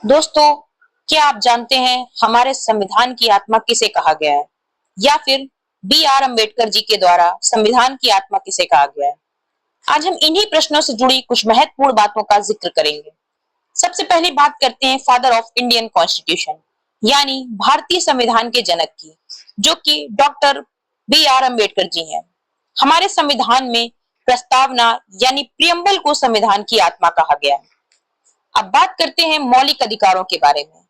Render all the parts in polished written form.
दोस्तों, क्या आप जानते हैं हमारे संविधान की आत्मा किसे कहा गया है? या फिर बी आर अम्बेडकर जी के द्वारा संविधान की आत्मा किसे कहा गया है? आज हम इन्हीं प्रश्नों से जुड़ी कुछ महत्वपूर्ण बातों का जिक्र करेंगे। सबसे पहले बात करते हैं फादर ऑफ इंडियन कॉन्स्टिट्यूशन, यानी भारतीय संविधान के जनक की, जो कि doctor B are Ambedkar ji हैं। हमारे संविधान में प्रस्तावना यानी प्रियम्बल को संविधान की आत्मा कहा गया है। अब बात करते हैं मौलिक अधिकारों के बारे में।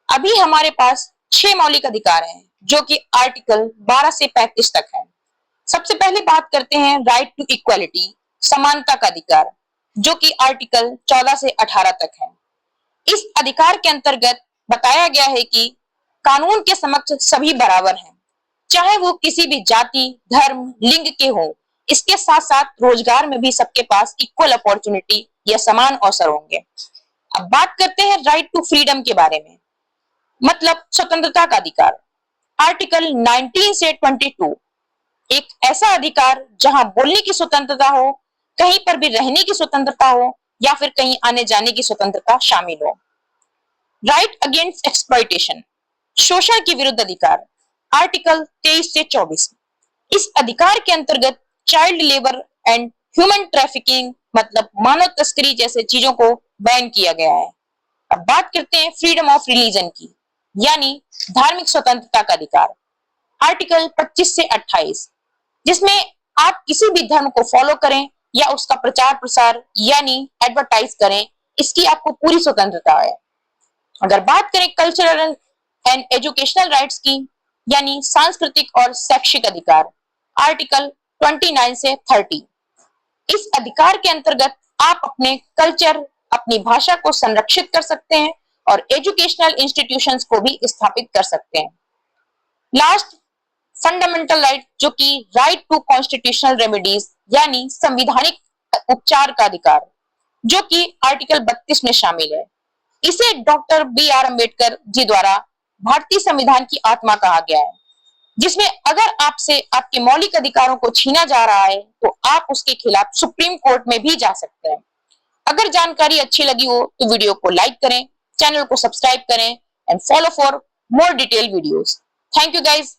अभी हमारे पास 6 मौलिक अधिकार हैं, जो कि आर्टिकल 12 से 35 तक है। सबसे पहले बात करते हैं राइट टू इक्वालिटी, समानता का अधिकार, जो कि आर्टिकल 14 से 18 तक है। इस अधिकार के अंतर्गत बताया गया है कि कानून के समक्ष सभी बराबर हैं, चाहे वो किसी भी जाति, धर्म, लिंग के हों। इसके साथ साथ रोजगार में भी सबके पास इक्वल अपॉर्चुनिटी या समान अवसर होंगे। अब बात करते हैं राइट टू फ्रीडम के बारे में, मतलब स्वतंत्रता का अधिकार। आर्टिकल 19 से 22 एक ऐसा अधिकार जहां बोलने की स्वतंत्रता हो, कहीं पर भी रहने की स्वतंत्रता हो या फिर कहीं आने जाने की स्वतंत्रता शामिल हो। राइट अगेंस्ट एक्सप्लॉइटेशन, शोषण के विरुद्ध अधिकार। आर्टिकल 23 से 24 इस अधिकार के अंतर्गत child labour and human trafficking, मतलब मानव तस्करी जैसे चीजों को बैन किया गया है। अब बात करते हैं फ्रीडम ऑफ रिलीजन की, यानी धार्मिक स्वतंत्रता का अधिकार। आर्टिकल 25 से 28 जिसमें आप किसी भी धर्म को फॉलो करें या उसका प्रचार प्रसार यानी एडवर्टाइज करें, इसकी आपको पूरी स्वतंत्रता है। अगर बात करें कल्चरल एंड एजुकेशनल राइट्स की, यानी सांस्कृतिक और शैक्षिक अधिकार। आर्टिकल 29 से 30 इस अधिकार के अंतर्गत आप अपने कल्चर, अपनी भाषा को संरक्षित कर सकते हैं और एजुकेशनल इंस्टीट्यूशंस को भी स्थापित कर सकते हैं। लास्ट फंडामेंटल राइट, जो कि राइट टू कॉन्स्टिट्यूशनल रेमेडीज, यानी संविधानिक उपचार का अधिकार, जो कि आर्टिकल 32 में शामिल है। इसे doctor B are Ambedkar ji द्वारा भारतीय संविधान की आत्मा कहा गया है, जिसमें अगर आपसे आपके मौलिक अधिकारों को छीना जा रहा है तो आप उसके खिलाफ सुप्रीम कोर्ट में भी जा सकते हैं। अगर जानकारी अच्छी लगी हो तो वीडियो को लाइक करें, चैनल को सब्सक्राइब करें and follow for more detail videos. Thank you guys.